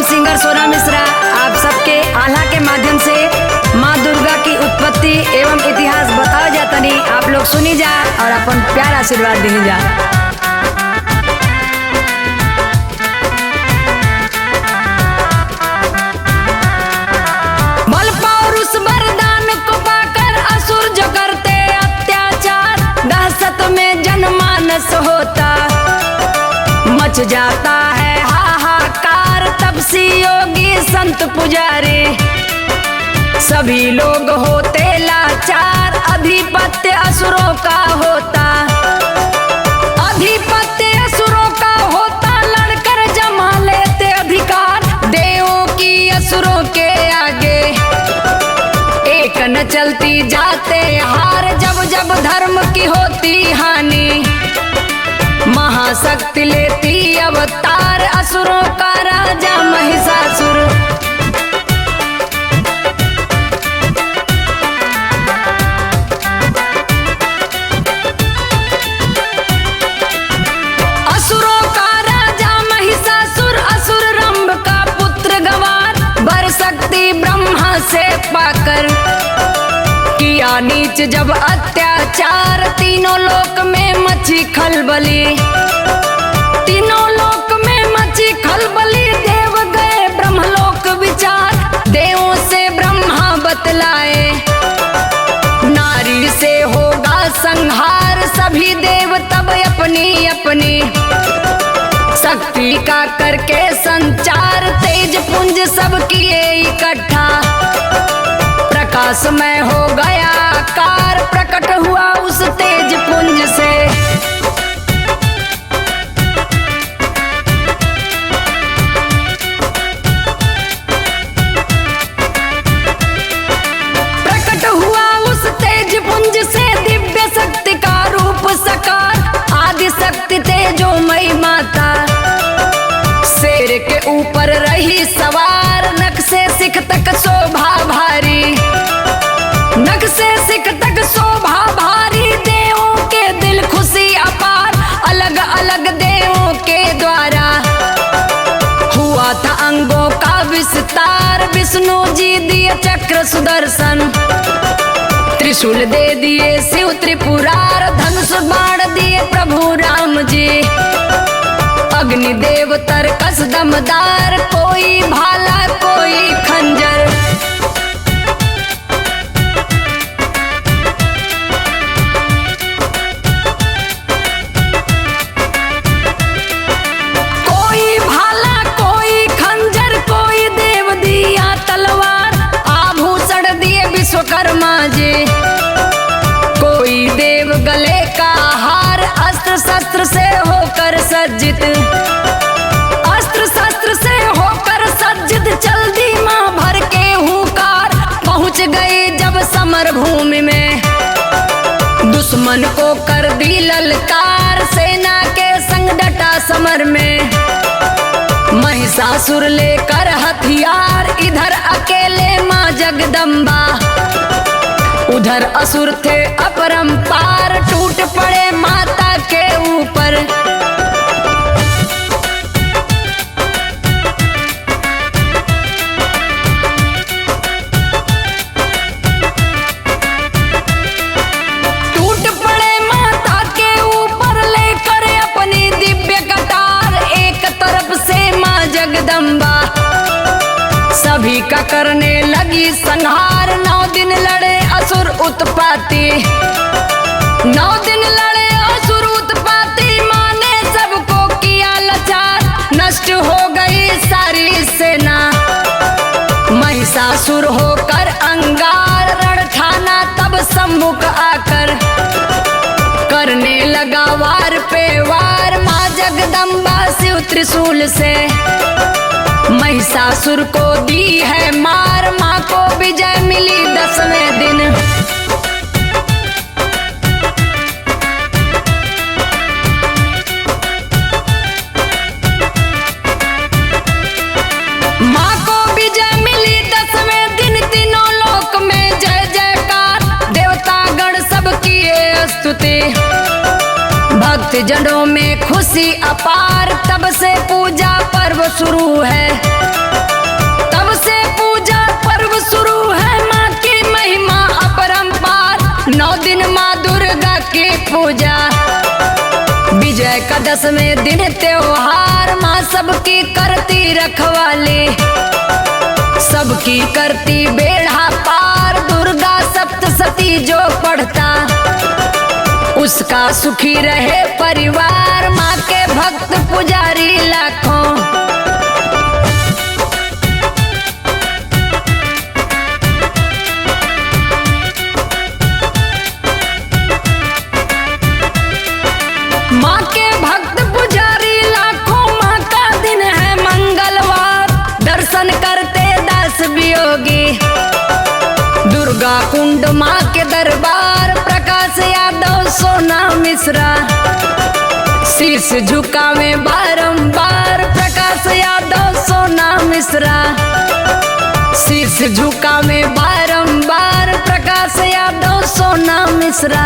हम सिंगर सोना मिश्रा आप सबके आल्हा के माध्यम से माँ दुर्गा की उत्पत्ति एवं इतिहास बताओ जातनी। आप लोग सुनी जा और अपन प्यार आशीर्वाद दी जा। बल पौरुष वरदान को पाकर असुर जो करते अत्याचार, दहशत में जनमानस होता मच जाता है हाहाकार। तपसी योगी संत पुजारी सभी लोग होते लाचार। अधिपत्य असुरों का होता, अधिपत्य असुरों का होता, लड़कर जमा लेते अधिकार। देवों की असुरों के आगे एक न चलती जाते हार। जब जब धर्म की होती हानि महाशक्ति लेती अवतार। असुरों का राजा महिषासुर असुरों का राजा महिषासुर, असुर रंभ का पुत्र गवार। वर शक्ति ब्रह्मा से पाकर किया नीच जब अत्याचार। तीनों लोक में मची खलबली, तीनों लोक में मची खलबली। देव गए ब्रह्मलोक विचार, देवों से ब्रह्मा बतलाए नारी से होगा संहार। सभी देव तब अपनी अपनी शक्ति का करके संचार। तेज पुंज सब किए इकट्ठा, प्रकाश में हो गया आकार। प्रकट हुआ उस तेज पुंज से प्रकट हुआ उस तेज पुंज से दिव्य शक्ति का रूप साकार। आदि शक्ति तेजोमयी माता शेर के ऊपर रही सवार। नख से सिख तक शोभा भारी, नख से सिख तक शोभा भारी। देवों के दिल खुशी अपार, अलग अलग देवों के द्वारा हुआ था अंगों का विस्तार। विष्णु जी दिए चक्र सुदर्शन, त्रिशूल दे दिए शिव त्रिपुरार। धनुष बाण दिए प्रभु राम जी, अग्निदेव तरकस दमदार। कोई भाला कोई खंजर, कोई भाला कोई खंजर, कोई देव दिया तलवार। आभूषण दिए विश्वकर्मा जी, कोई देव गले का हार। अस्त्र शस्त्र से होकर सज्जित, अस्त्र शस्त्र से होकर सज्जित। चल दी माँ भर के हुंकार, पहुंच गई जब समर भूमि में। दुश्मन को कर दी ललकार, सेना के संग डटा समर में। महिषासुर लेकर हथियार, इधर अकेले माँ जगदम्बा, उधर असुर थे अपरंपार। टूट पड़े माता के ऊपर, टूट पड़े माता के ऊपर लेकर अपनी दिव्य कटार। एक तरफ से माँ जगदम्बा सभी का करने लगी संहार। 9 दिन लड़े असुर उत्पाती, 9 दिन लड़े असुर उत्पाती। माँ ने सबको किया लाचार, नष्ट हो गई सारी सेना। महिषासुर होकर अंगार, रणठाना तब सम्मुख आकर करने लगा वार पे वार। माँ जगदम्बा शिव त्रिशूल से महिषासुर को दी है मार। माँ को विजय मिली 10वें दिन, माँ को विजय मिली 10वें दिन। तीनों लोक में जय जयकार, देवतागण सब किए स्तुति। भक्त जनों में खुशी अपार, तब से पूजा पर्व शुरू है। दसवें दिन त्योहार माँ सबकी करती रखवाली, सबकी करती बेड़ा पार। दुर्गा सप्तशती जो पढ़ता उसका सुखी रहे परिवार। माँ के भक्त पुजारी लाखों, माँ के भक्त पुजारी लाखों। माँ का दिन है मंगलवार, दर्शन करते दास वियोगी। दुर्गा कुंड माँ के दरबार, प्रकाश यादव सोना मिश्रा शीश झुकावे बारंबार। प्रकाश यादव सोना मिश्रा शीश झुकावे बारंबार। प्रकाश यादव सोना मिश्रा।